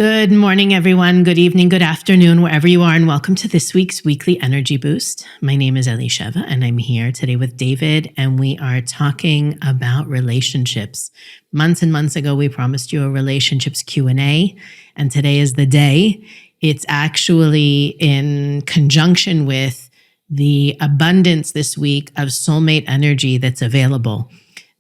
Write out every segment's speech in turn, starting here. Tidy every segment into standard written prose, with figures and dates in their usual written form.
Good morning, everyone. Good evening, good afternoon, wherever you are, and welcome to this week's Weekly Energy Boost. My name is Elisheva, and I'm here today with David, and we are talking about relationships. Months and months ago, we promised you a relationships Q&A, and today is the day. It's actually in conjunction with the abundance this week of soulmate energy that's available.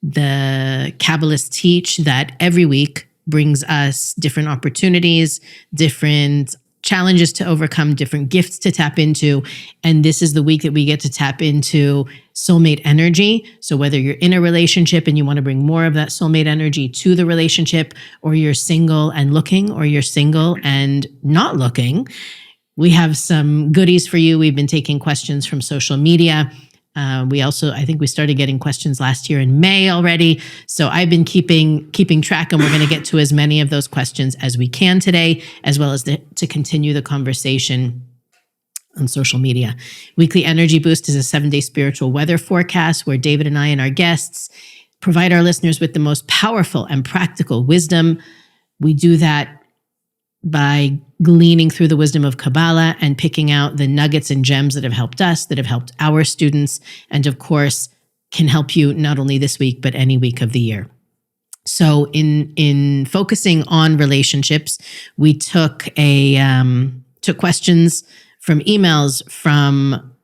The Kabbalists teach that every week brings us different opportunities, different challenges to overcome, different gifts to tap into. And this is the week that we get to tap into soulmate energy. So whether you're in a relationship and you want to bring more of that soulmate energy to the relationship, or you're single and looking, or you're single and not looking, we have some goodies for you. We've been taking questions from social media. I think we started getting questions last year in May already. So I've been keeping track, and we're going to get to as many of those questions as we can today, as well as to continue the conversation on social media. Weekly Energy Boost is a 7-day spiritual weather forecast where David and I and our guests provide our listeners with the most powerful and practical wisdom. We do that by gleaning through the wisdom of Cabala and picking out the nuggets and gems that have helped us, that have helped our students, and of course, can help you not only this week, but any week of the year. So in focusing on relationships, we took questions from emails from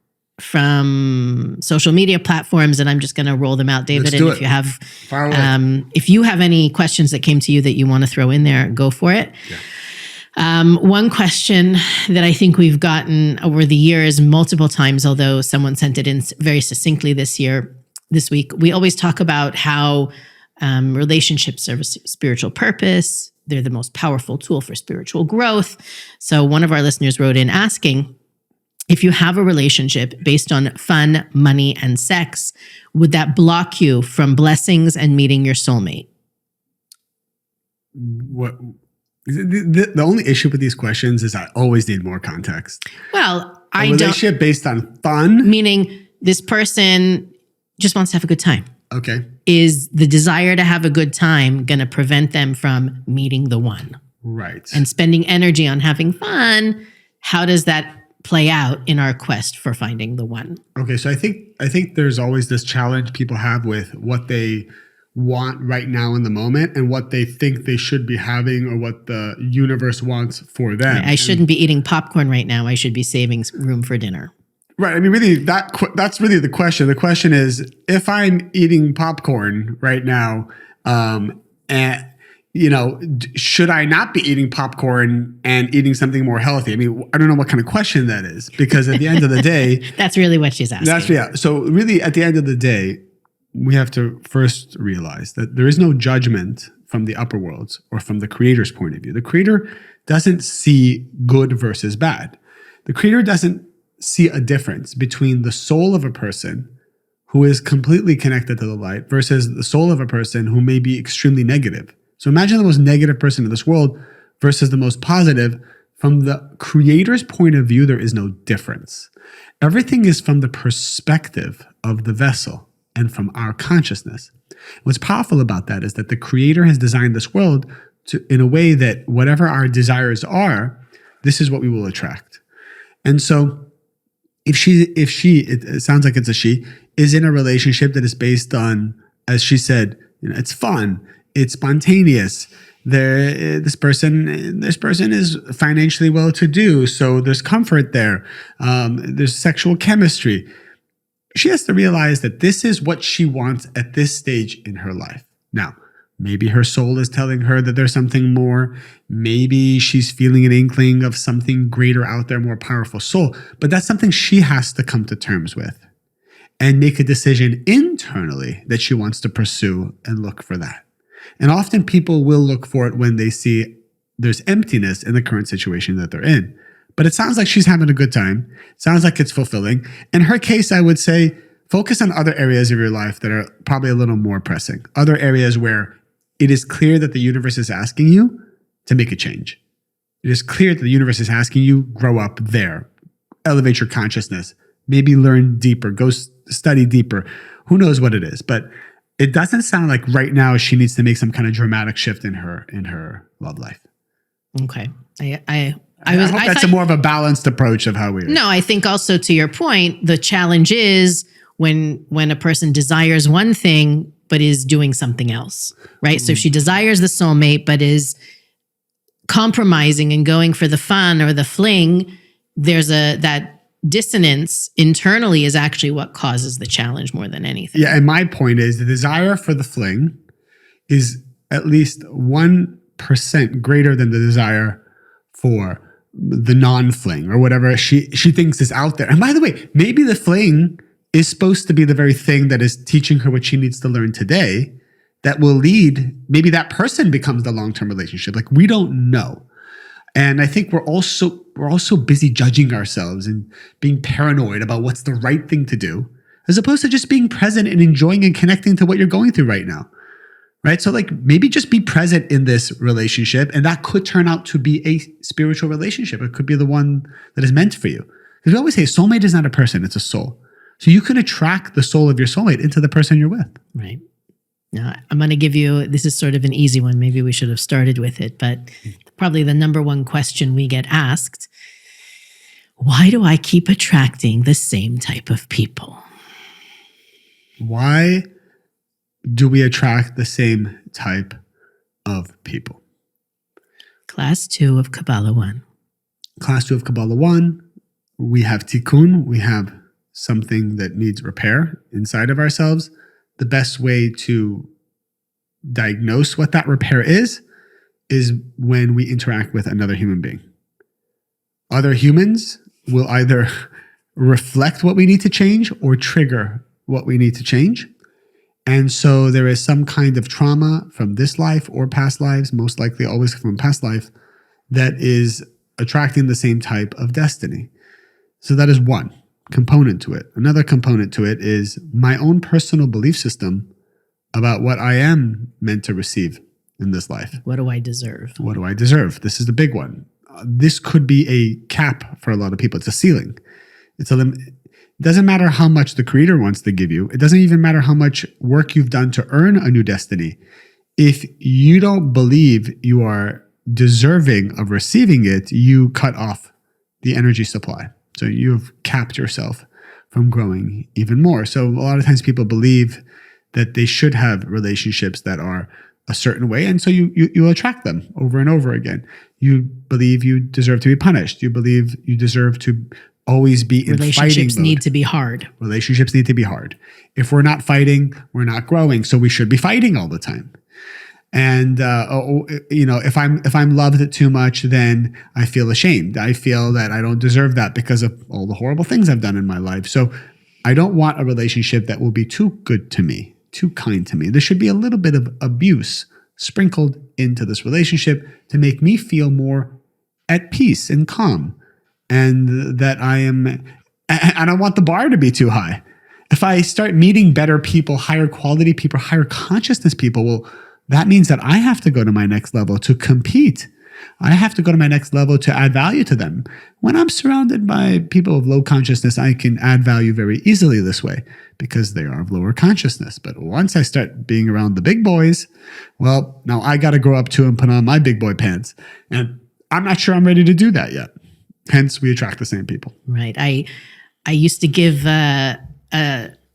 social media platforms, and I'm just going to roll them out, David. And if you have any questions that came to you that you want to throw in there, go for it. Yeah. One question that I think we've gotten over the years multiple times, although someone sent it in very succinctly this week, we always talk about how relationships serve a spiritual purpose. They're the most powerful tool for spiritual growth. So one of our listeners wrote in asking, if you have a relationship based on fun, money, and sex, would that block you from blessings and meeting your soulmate? What? The only issue with these questions is I always need more context. Well, a relationship based on fun? Meaning this person just wants to have a good time. Okay. Is the desire to have a good time going to prevent them from meeting the one? Right. And spending energy on having fun, how does that play out in our quest for finding the one? Okay, so I think there's always this challenge people have with what they want right now in the moment and what they think they should be having or what the universe wants for them. I shouldn't be eating popcorn right now. I should be saving room for dinner. Right. I mean, really, that's really the question. The question is, if I'm eating popcorn right now, should I not be eating popcorn and eating something more healthy? I mean, I don't know what kind of question that is, because at the end of the day, that's really what she's asking. So really, at the end of the day, we have to first realize that there is no judgment from the upper worlds or from the creator's point of view. The creator doesn't see good versus bad. The creator doesn't see a difference between the soul of a person who is completely connected to the light versus the soul of a person who may be extremely negative. So imagine the most negative person in this world versus the most positive. From the creator's point of view, there is no difference. Everything is from the perspective of the vessel and from our consciousness. What's powerful about that is that the creator has designed this world in a way that whatever our desires are, this is what we will attract. And so if she, it sounds like it's a she, is in a relationship that is based on, as she said, it's fun, it's spontaneous, this person is financially well-to-do, so there's comfort there, there's sexual chemistry. She has to realize that this is what she wants at this stage in her life. Now, maybe her soul is telling her that there's something more. Maybe she's feeling an inkling of something greater out there, more powerful soul. But that's something she has to come to terms with and make a decision internally that she wants to pursue and look for that. And often people will look for it when they see there's emptiness in the current situation that they're in. But it sounds like she's having a good time. It sounds like it's fulfilling. In her case, I would say focus on other areas of your life that are probably a little more pressing. Other areas where it is clear that the universe is asking you to make a change. It is clear that the universe is asking you, grow up there, elevate your consciousness, maybe learn deeper, go study deeper. Who knows what it is? But it doesn't sound like right now she needs to make some kind of dramatic shift in her love life. Okay. I hope that's a more of a balanced approach of how we. No, I think also to your point, the challenge is when a person desires one thing but is doing something else, right? So if she desires the soulmate but is compromising and going for the fun or the fling, there's that dissonance internally is actually what causes the challenge more than anything. Yeah, and my point is the desire for the fling is at least 1% greater than the desire for the non-fling or whatever she thinks is out there. And by the way, maybe the fling is supposed to be the very thing that is teaching her what she needs to learn today that will lead, maybe that person becomes the long-term relationship. Like, we don't know. And I think we're also busy judging ourselves and being paranoid about what's the right thing to do, as opposed to just being present and enjoying and connecting to what you're going through right now. Right? So like maybe just be present in this relationship, and that could turn out to be a spiritual relationship. It could be the one that is meant for you. Because we always say soulmate is not a person, it's a soul. So you can attract the soul of your soulmate into the person you're with. Right. Now, I'm going to give you, this is sort of an easy one. Maybe we should have started with it, but probably the number one question we get asked, why do I keep attracting the same type of people? Why do we attract the same type of people? Class 2 of Kabbalah 1. Class 2 of Kabbalah 1, we have tikkun, we have something that needs repair inside of ourselves. The best way to diagnose what that repair is when we interact with another human being. Other humans will either reflect what we need to change or trigger what we need to change. And so there is some kind of trauma from this life or past lives, most likely always from past life, that is attracting the same type of destiny. So that is one component to it. Another component to it is my own personal belief system about what I am meant to receive in this life. What do I deserve? What do I deserve? This is the big one. This could be a cap for a lot of people. It's a ceiling. It's a limit. It doesn't matter how much the creator wants to give you. It doesn't even matter how much work you've done to earn a new destiny. If you don't believe you are deserving of receiving it, you cut off the energy supply. So you've capped yourself from growing even more. So a lot of times people believe that they should have relationships that are a certain way. And so you attract them over and over again. You believe you deserve to be punished. You believe you deserve to always be in fighting mode. Relationships need to be hard. Relationships need to be hard. If we're not fighting, we're not growing. So we should be fighting all the time. And if I'm loved too much, then I feel ashamed. I feel that I don't deserve that because of all the horrible things I've done in my life. So I don't want a relationship that will be too good to me, too kind to me. There should be a little bit of abuse sprinkled into this relationship to make me feel more at peace and calm. And that I don't want the bar to be too high. If I start meeting better people, higher quality people, higher consciousness people, well, that means that I have to go to my next level to compete. I have to go to my next level to add value to them. When I'm surrounded by people of low consciousness, I can add value very easily this way because they are of lower consciousness. But once I start being around the big boys, well, now I got to grow up too and put on my big boy pants. And I'm not sure I'm ready to do that yet. Hence, we attract the same people. Right. I used to give a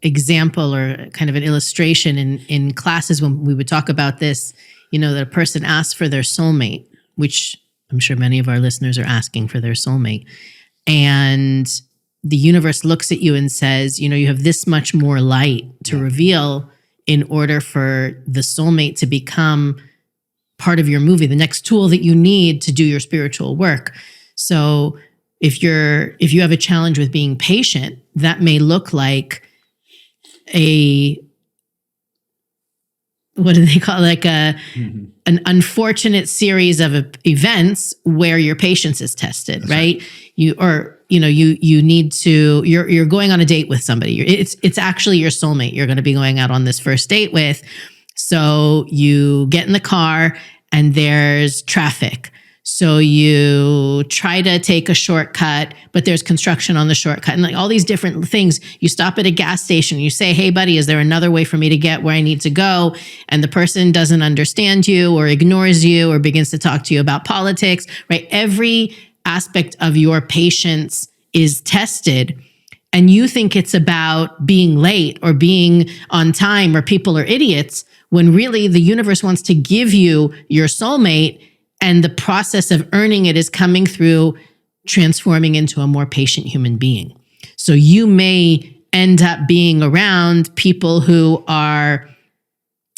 example or kind of an illustration in classes when we would talk about this, that a person asks for their soulmate, which I'm sure many of our listeners are asking for their soulmate. And the universe looks at you and says, you have this much more light to reveal in order for the soulmate to become part of your movie, the next tool that you need to do your spiritual work. So if you have a challenge with being patient, that may look like what do they call it? Like an unfortunate series of events where your patience is tested. That's right? You need to, you're going on a date with somebody. It's actually your soulmate you're going to be going out on this first date with. So you get in the car and there's traffic. So you try to take a shortcut, but there's construction on the shortcut and like all these different things. You stop at a gas station, you say, hey buddy, is there another way for me to get where I need to go? And the person doesn't understand you or ignores you or begins to talk to you about politics, right? Every aspect of your patience is tested. And you think it's about being late or being on time or people are idiots, when really the universe wants to give you your soulmate. And the process of earning it is coming through transforming into a more patient human being. So you may end up being around people who are,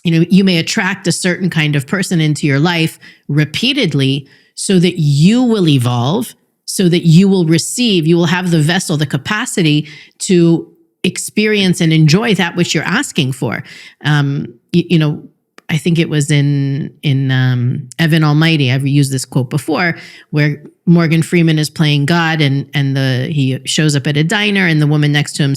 you may attract a certain kind of person into your life repeatedly so that you will evolve, so that you will receive, you will have the vessel, the capacity to experience and enjoy that which you're asking for. I think it was in Evan Almighty. I've used this quote before, where Morgan Freeman is playing God, and he shows up at a diner, and the woman next to him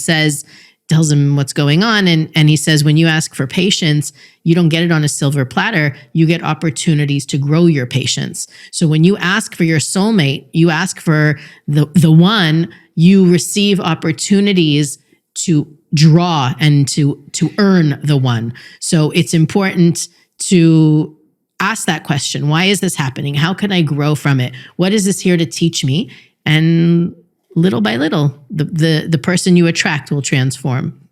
tells him what's going on, and he says, when you ask for patience, you don't get it on a silver platter. You get opportunities to grow your patience. So when you ask for your soulmate, you ask for the one, you receive opportunities to draw and to earn the one. So it's important to ask that question. Why is this happening? How can I grow from it? What is this here to teach me? And little by little, the person you attract will transform.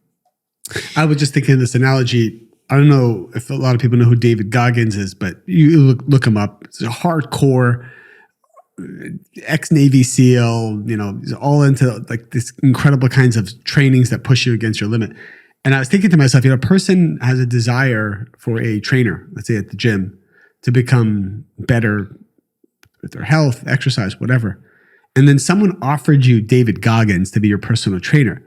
I was just thinking this analogy. I don't know if a lot of people know who David Goggins is, but you look him up. It's a hardcore ex-Navy SEAL, he's all into like this incredible kinds of trainings that push you against your limit. And I was thinking to myself, a person has a desire for a trainer, let's say at the gym, to become better with their health, exercise, whatever. And then someone offered you David Goggins to be your personal trainer.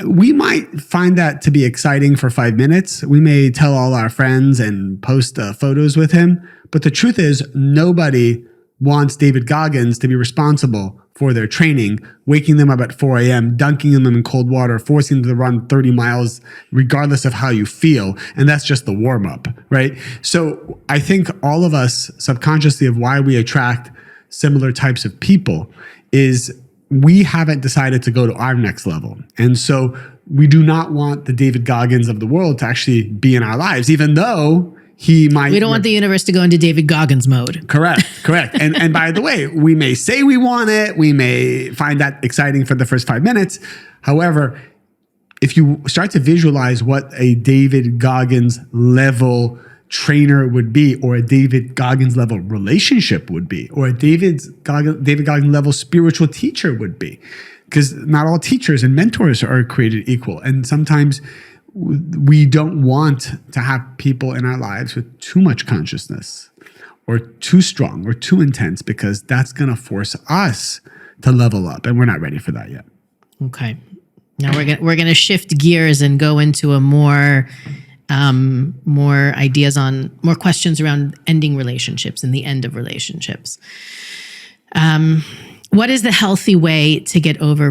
We might find that to be exciting for 5 minutes. We may tell all our friends and post photos with him. But the truth is, nobody wants David Goggins to be responsible for their training, waking them up at 4 a.m., dunking them in cold water, forcing them to run 30 miles, regardless of how you feel. And that's just the warm-up, right? So I think all of us subconsciously of why we attract similar types of people is we haven't decided to go to our next level. And so we do not want the David Goggins of the world to actually be in our lives, even though he might. We don't want the universe to go into David Goggins mode. Correct. And by the way, we may say we want it. We may find that exciting for the first 5 minutes. However, if you start to visualize what a David Goggins level trainer would be, or a David Goggins level relationship would be, or a David Goggins level spiritual teacher would be, because not all teachers and mentors are created equal. And sometimes we don't want to have people in our lives with too much consciousness or too strong or too intense, because that's going to force us to level up, and we're not ready for that yet. Okay. Now we're going to shift gears and go into a more questions around ending relationships and the end of relationships. What is the healthy way to get over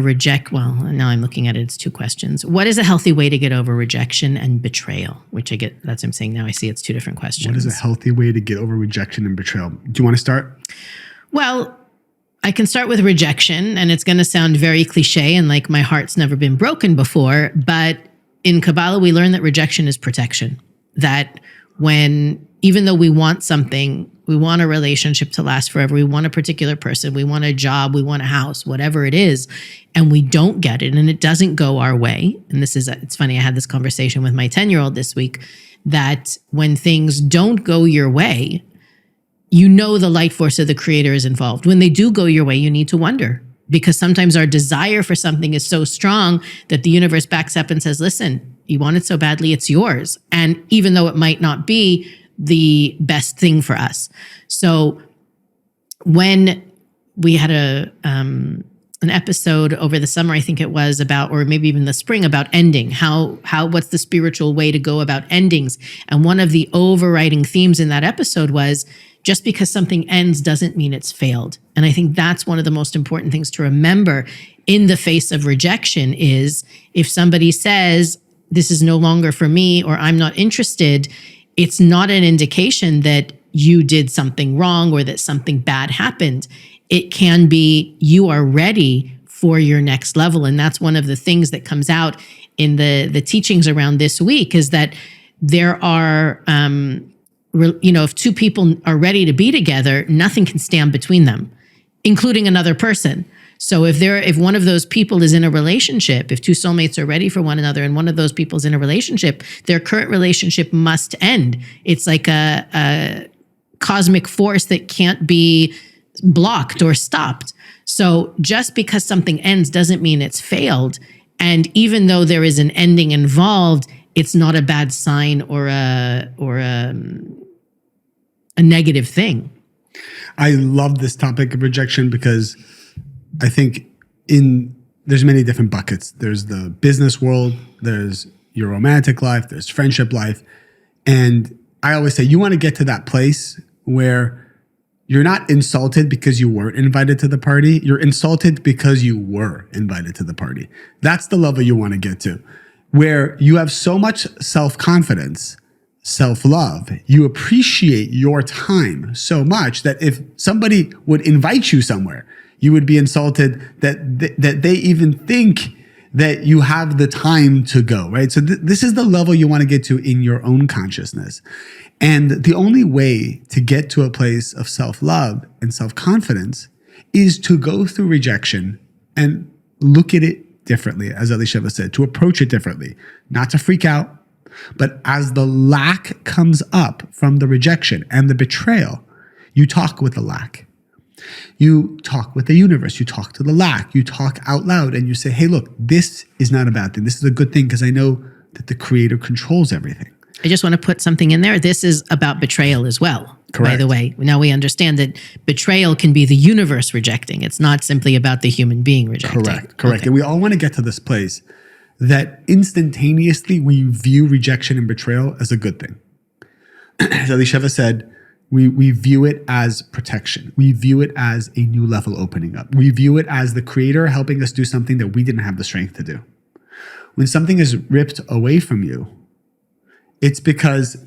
well, now I'm looking at it, it's 2 questions. What is a healthy way to get over rejection and betrayal? Which that's what I'm saying now. I see it's 2 different questions. What is a healthy way to get over rejection and betrayal? Do you want to start? Well, I can start with rejection, and it's going to sound very cliche and like my heart's never been broken before, but in Kabbalah, we learn that rejection is protection. That even though we want something, we want a relationship to last forever, we want a particular person, we want a job, we want a house, whatever it is, and we don't get it and it doesn't go our way. And it's funny, I had this conversation with my 10-year-old this week, that when things don't go your way, the light force of the Creator is involved. When they do go your way, you need to wonder, because sometimes our desire for something is so strong that the universe backs up and says, listen, you want it so badly, it's yours. And even though it might not be the best thing for us. So when we had an episode over the summer, I think it was about, or maybe even the spring, about ending, what's the spiritual way to go about endings. And one of the overriding themes in that episode was, just because something ends doesn't mean it's failed. And I think that's one of the most important things to remember in the face of rejection is, if somebody says, this is no longer for me, or I'm not interested, it's not an indication that you did something wrong or that something bad happened. It can be you are ready for your next level. And that's one of the things that comes out in the teachings around this week, is that there are, if two people are ready to be together, nothing can stand between them, including another person. So if one of those people is in a relationship, if two soulmates are ready for one another and one of those people is in a relationship, their current relationship must end. It's like a cosmic force that can't be blocked or stopped. So just because something ends doesn't mean it's failed. And even though there is an ending involved, it's not a bad sign or a negative thing. I love this topic of rejection because I think there's many different buckets. There's the business world, there's your romantic life, there's friendship life. And I always say you want to get to that place where you're not insulted because you weren't invited to the party. You're insulted because you were invited to the party. That's the level you want to get to, where you have so much self-confidence, self-love. You appreciate your time so much that if somebody would invite you somewhere, you would be insulted that they even think that you have the time to go, right? So this is the level you want to get to in your own consciousness. And the only way to get to a place of self-love and self-confidence is to go through rejection and look at it differently, as Elisheva said, to approach it differently, not to freak out, but as the lack comes up from the rejection and the betrayal, you talk with the lack. You talk with the universe, you talk to the lack, you talk out loud and you say, hey, look, this is not a bad thing. This is a good thing because I know that the Creator controls everything. I just want to put something in there. This is about betrayal as well. Correct. By the way, now we understand that betrayal can be the universe rejecting. It's not simply about the human being rejecting. Correct. Okay. And we all want to get to this place that instantaneously we view rejection and betrayal as a good thing. As Elisheva said, we view it as protection. We view it as a new level opening up. We view it as the Creator helping us do something that we didn't have the strength to do. When something is ripped away from you, it's because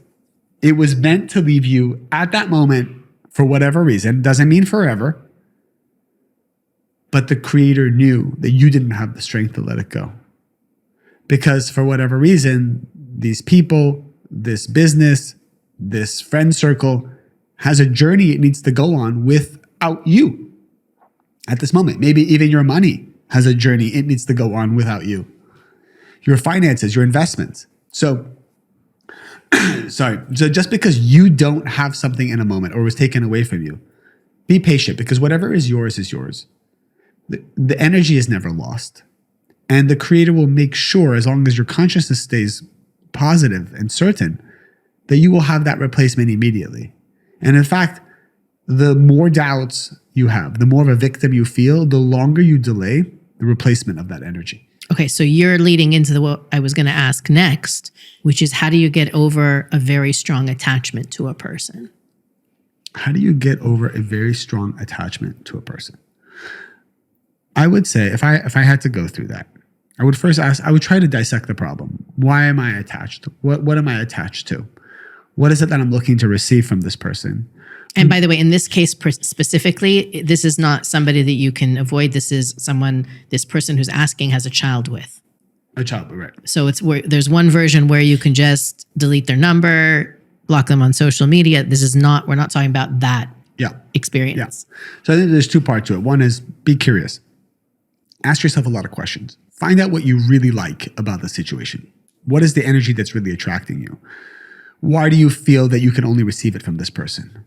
it was meant to leave you at that moment for whatever reason. Doesn't mean forever. But the Creator knew that you didn't have the strength to let it go. Because for whatever reason, these people, this business, this friend circle has a journey it needs to go on without you at this moment. Maybe even your money has a journey it needs to go on without you. Your finances, your investments. So just because you don't have something in a moment or was taken away from you, be patient, because whatever is yours is yours. The energy is never lost. And the Creator will make sure, as long as your consciousness stays positive and certain, that you will have that replacement immediately. And in fact, the more doubts you have, the more of a victim you feel, the longer you delay the replacement of that energy. Okay, so you're leading into what I was going to ask next, which is, how do you get over a very strong attachment to a person? How do you get over a very strong attachment to a person? I would say, if I had to go through that, I would first ask, I would try to dissect the problem. Why am I attached? What am I attached to? What is it that I'm looking to receive from this person? And by the way, in this case specifically, this is not somebody that you can avoid. This is this person who's asking has a child with. A child, right. So there's one version where you can just delete their number, block them on social media. We're not talking about that experience. Yeah. So I think there's two parts to it. One is, be curious. Ask yourself a lot of questions. Find out what you really like about the situation. What is the energy that's really attracting you? Why do you feel that you can only receive it from this person?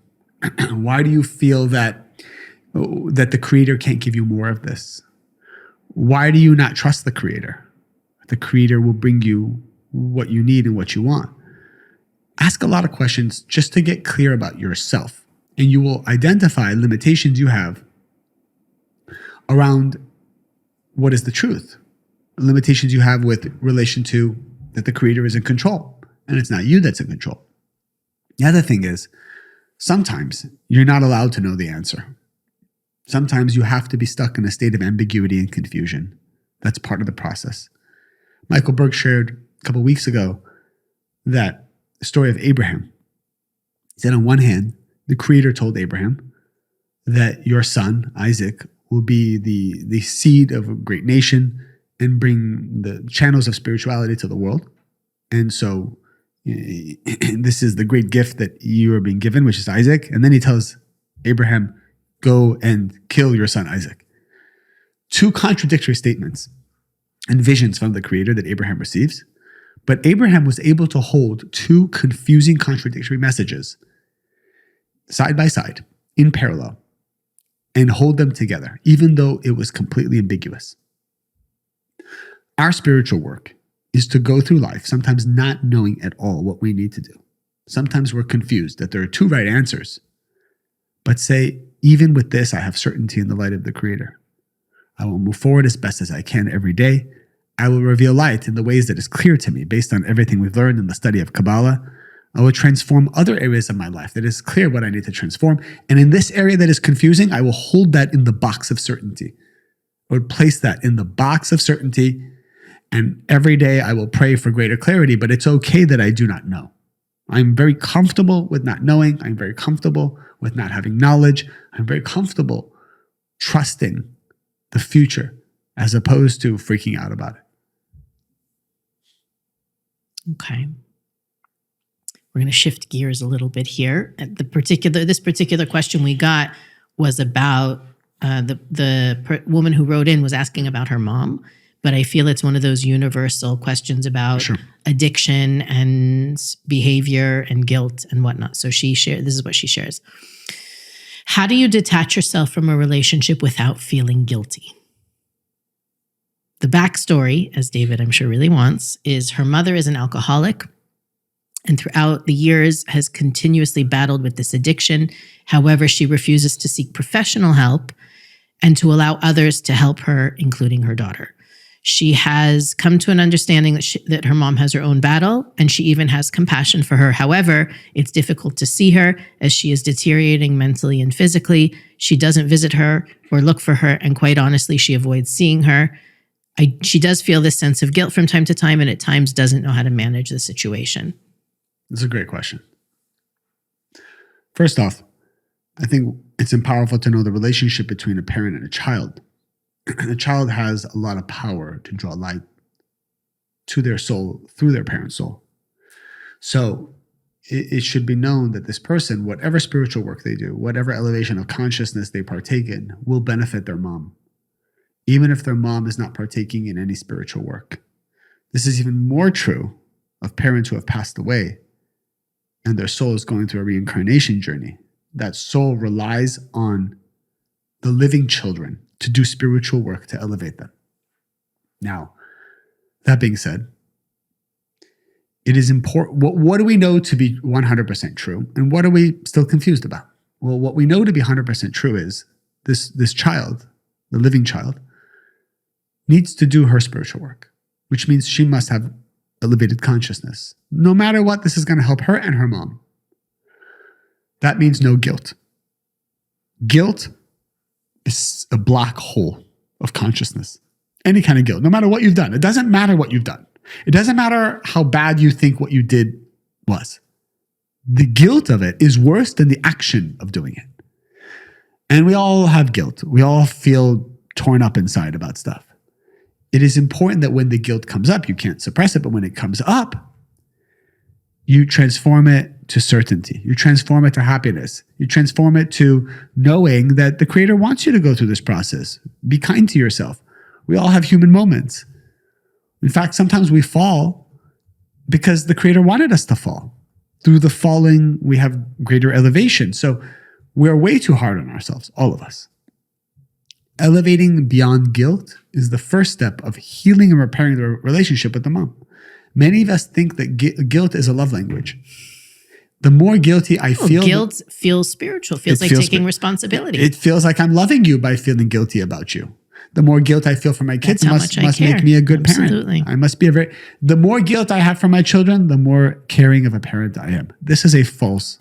Why do you feel that the Creator can't give you more of this? Why do you not trust the Creator? The Creator will bring you what you need and what you want. Ask a lot of questions just to get clear about yourself, and you will identify limitations you have around what is the truth, limitations you have with relation to that the Creator is in control. And it's not you that's in control. The other thing is, sometimes you're not allowed to know the answer. Sometimes you have to be stuck in a state of ambiguity and confusion. That's part of the process. Michael Berg shared a couple of weeks ago that story of Abraham. He said on one hand, the Creator told Abraham that your son, Isaac, will be the seed of a great nation and bring the channels of spirituality to the world. And so this is the great gift that you are being given, which is Isaac. And then he tells Abraham, go and kill your son Isaac. Two contradictory statements and visions from the Creator that Abraham receives. But Abraham was able to hold two confusing, contradictory messages side by side, in parallel, and hold them together, even though it was completely ambiguous. Our spiritual work is to go through life, sometimes not knowing at all what we need to do. Sometimes we're confused that there are two right answers, but say, even with this, I have certainty in the light of the Creator. I will move forward as best as I can every day. I will reveal light in the ways that is clear to me based on everything we've learned in the study of Kabbalah. I will transform other areas of my life that is clear what I need to transform. And in this area that is confusing, I will hold that in the box of certainty. I would place that in the box of certainty. And every day I will pray for greater clarity, but it's okay that I do not know. I'm very comfortable with not knowing. I'm very comfortable with not having knowledge. I'm very comfortable trusting the future as opposed to freaking out about it. Okay. We're going to shift gears a little bit here. This particular question we got was about the woman who wrote in was asking about her mom, but I feel it's one of those universal questions about addiction and behavior and guilt and whatnot. So this is what she shares. How do you detach yourself from a relationship without feeling guilty? The backstory, as David I'm sure really wants, is her mother is an alcoholic and throughout the years has continuously battled with this addiction. However, she refuses to seek professional help and to allow others to help her, including her daughter. She has come to an understanding that her mom has her own battle, and she even has compassion for her. However, it's difficult to see her as she is deteriorating mentally and physically. She doesn't visit her or look for her, and quite honestly, she avoids seeing her. She does feel this sense of guilt from time to time, and at times doesn't know how to manage the situation. That's a great question. First off, I think it's powerful to know the relationship between a parent and a child. The child has a lot of power to draw light to their soul through their parent's soul. So it should be known that this person, whatever spiritual work they do, whatever elevation of consciousness they partake in, will benefit their mom, even if their mom is not partaking in any spiritual work. This is even more true of parents who have passed away and their soul is going through a reincarnation journey. That soul relies on the living children to do spiritual work to elevate them. Now, that being said, it is important. What do we know to be 100% true? And what are we still confused about? Well, what we know to be 100% true is this child, the living child, needs to do her spiritual work, which means she must have elevated consciousness. No matter what, this is going to help her and her mom. That means no guilt. Guilt is a black hole of consciousness. Any kind of guilt, no matter what you've done. It doesn't matter what you've done. It doesn't matter how bad you think what you did was. The guilt of it is worse than the action of doing it. And we all have guilt. We all feel torn up inside about stuff. It is important that when the guilt comes up, you can't suppress it, but when it comes up, you transform it to certainty. You transform it to happiness. You transform it to knowing that the Creator wants you to go through this process. Be kind to yourself. We all have human moments. In fact, sometimes we fall because the Creator wanted us to fall. Through the falling, we have greater elevation. So we're way too hard on ourselves, all of us. Elevating beyond guilt is the first step of healing and repairing the relationship with the mom. Many of us think that guilt is a love language. The more guilty I feel... Guilt feels spiritual. Feels like taking responsibility. It feels like I'm loving you by feeling guilty about you. The more guilt I feel for my kids must make me a good parent. I must be the more guilt I have for my children, the more caring of a parent I am. This is a false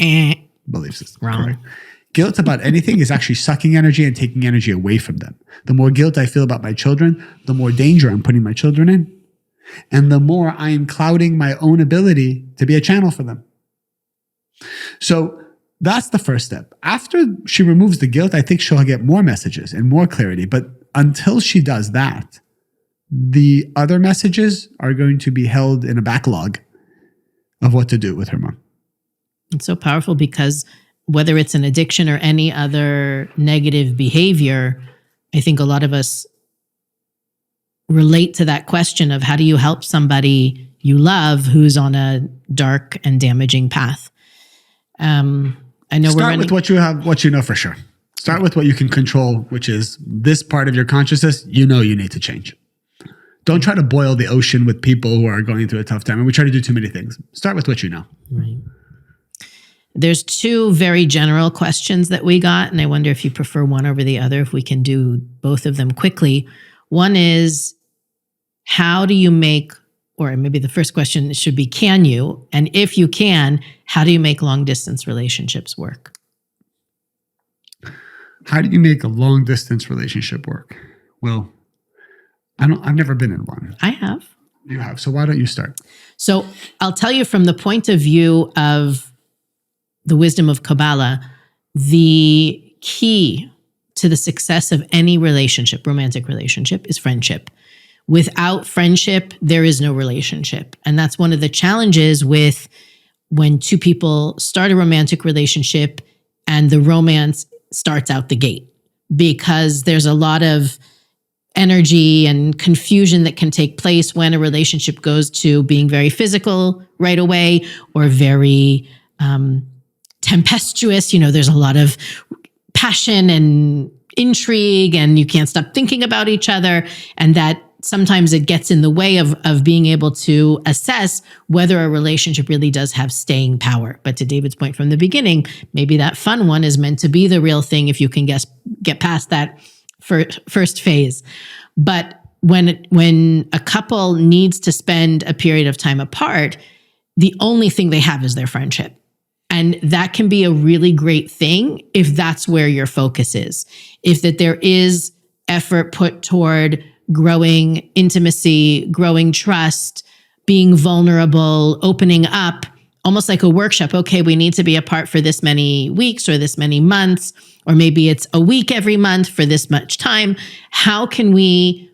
belief system. Wrong. Correct. Guilt about anything is actually sucking energy and taking energy away from them. The more guilt I feel about my children, the more danger I'm putting my children in. And the more I am clouding my own ability to be a channel for them. So that's the first step. After she removes the guilt, I think she'll get more messages and more clarity. But until she does that, the other messages are going to be held in a backlog of what to do with her mom. It's so powerful because whether it's an addiction or any other negative behavior, I think a lot of us relate to that question of how do you help somebody you love who's on a dark and damaging path. I know Start with what you have, what you know for sure. Start with what you can control, which is this part of your consciousness, you know you need to change. Don't try to boil the ocean with people who are going through a tough time. And we try to do too many things. Start with what you know. Right. There's two very general questions that we got, and I wonder if you prefer one over the other, if we can do both of them quickly. One is, how do you make, or maybe the first question should be, can you? And if you can, how do you make long distance relationships work? How do you make a long distance relationship work? Well, I've never been in one. I have. You have. So why don't you start? So I'll tell you from the point of view of the wisdom of Kabbalah, the key to the success of any relationship, romantic relationship, is friendship. Without friendship, there is no relationship. And that's one of the challenges with when two people start a romantic relationship and the romance starts out the gate, because there's a lot of energy and confusion that can take place when a relationship goes to being very physical right away or very tempestuous. There's a lot of passion and intrigue and you can't stop thinking about each other. And that sometimes it gets in the way of being able to assess whether a relationship really does have staying power. But to David's point from the beginning, maybe that fun one is meant to be the real thing if you can get past that first phase. But when a couple needs to spend a period of time apart, the only thing they have is their friendship. And that can be a really great thing if that's where your focus is. If that there is effort put toward growing intimacy, growing trust, being vulnerable, opening up, almost like a workshop. Okay, we need to be apart for this many weeks or this many months, or maybe it's a week every month for this much time. How can we,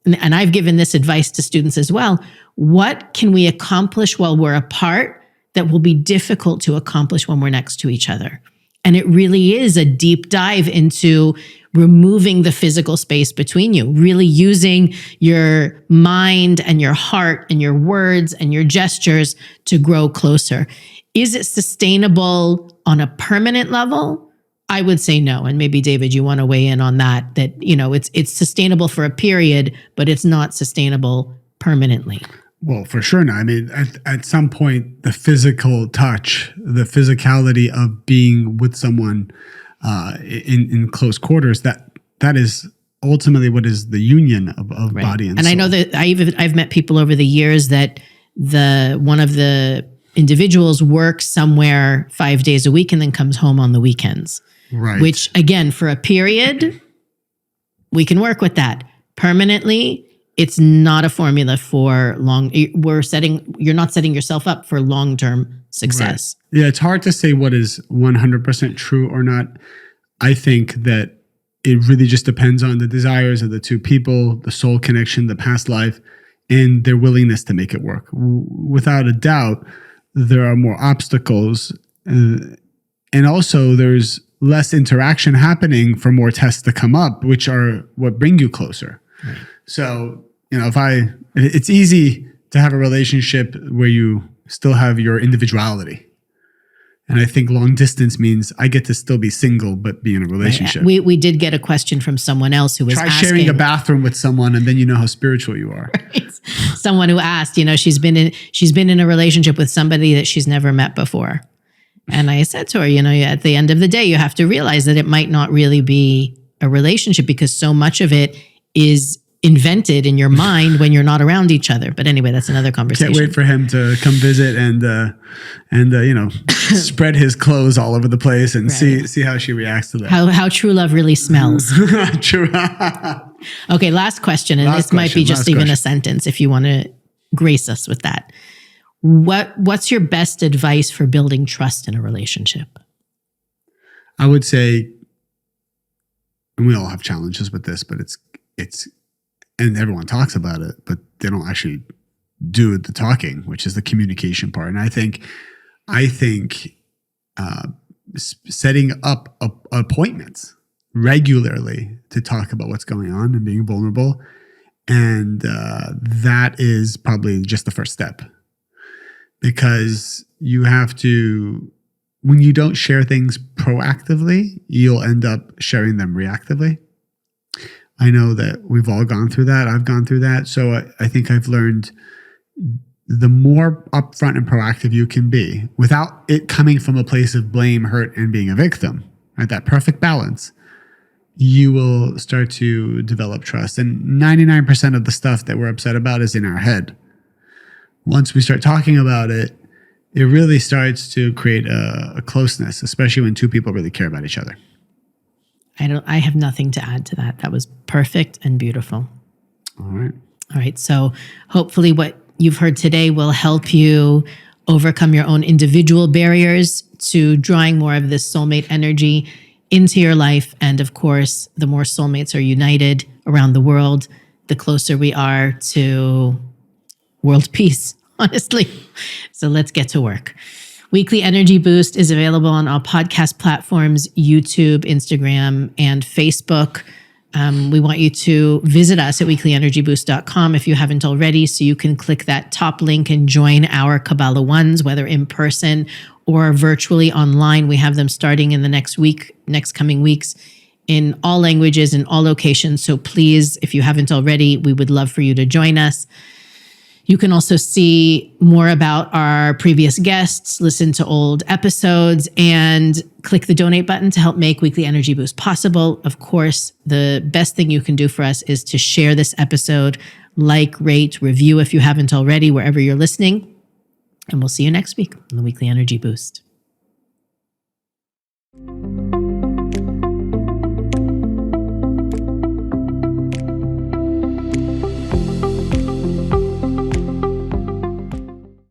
and I've given this advice to students as well, what can we accomplish while we're apart that will be difficult to accomplish when we're next to each other? And it really is a deep dive into removing the physical space between you, really using your mind and your heart and your words and your gestures to grow closer. Is it sustainable on a permanent level? I would say no. And maybe David, you want to weigh in on that, it's sustainable for a period, but it's not sustainable permanently. Well, for sure not. I mean, at some point, the physical touch, the physicality of being with someone in close quarters, that is ultimately what is the union of right. Body and soul. I know that I've met people over the years that one of the individuals works somewhere 5 days a week and then comes home on the weekends. Right. Which again, for a period, we can work with that. Permanently, it's not a formula for long. You're not setting yourself up for long-term success. Right. Yeah, it's hard to say what is 100% true or not. I think that it really just depends on the desires of the two people, the soul connection, the past life, and their willingness to make it work. Without a doubt, there are more obstacles, and also there's less interaction happening for more tests to come up, which are what bring you closer. Right. So, it's easy to have a relationship where you still have your individuality. And I think long distance means I get to still be single, but be in a relationship. Right. We did get a question from someone else who was Try asking, sharing a bathroom with someone and then you know how spiritual you are. Right. Someone who asked, she's been in a relationship with somebody that she's never met before. And I said to her, at the end of the day, you have to realize that it might not really be a relationship because so much of it is invented in your mind when you're not around each other. But anyway, that's another conversation. Can't wait for him to come visit and spread his clothes all over the place and right. see how she reacts to that. How true love really smells. True. Okay, last question. And this might be just even a sentence if you want to grace us with that. What's your best advice for building trust in a relationship? I would say, and we all have challenges with this, but it's, and everyone talks about it, but they don't actually do the talking, which is the communication part. And I think setting up appointments regularly to talk about what's going on and being vulnerable, and that is probably just the first step, because you have to. When you don't share things proactively, you'll end up sharing them reactively. I know that we've all gone through that. I've gone through that. So I think I've learned the more upfront and proactive you can be without it coming from a place of blame, hurt, and being a victim, right? That perfect balance, you will start to develop trust. And 99% of the stuff that we're upset about is in our head. Once we start talking about it, it really starts to create a closeness, especially when two people really care about each other. I have nothing to add to that. That was perfect and beautiful. All right. All right. So hopefully what you've heard today will help you overcome your own individual barriers to drawing more of this soulmate energy into your life. And of course, the more soulmates are united around the world, the closer we are to world peace, honestly. So let's get to work. Weekly Energy Boost is available on all podcast platforms, YouTube, Instagram, and Facebook. We want you to visit us at weeklyenergyboost.com if you haven't already, so you can click that top link and join our Kabbalah ones, whether in person or virtually online. We have them starting in the next coming weeks in all languages and all locations. So please, if you haven't already, we would love for you to join us. You can also see more about our previous guests, listen to old episodes, and click the donate button to help make Weekly Energy Boost possible. Of course, the best thing you can do for us is to share this episode, like, rate, review if you haven't already, wherever you're listening. And we'll see you next week on the Weekly Energy Boost.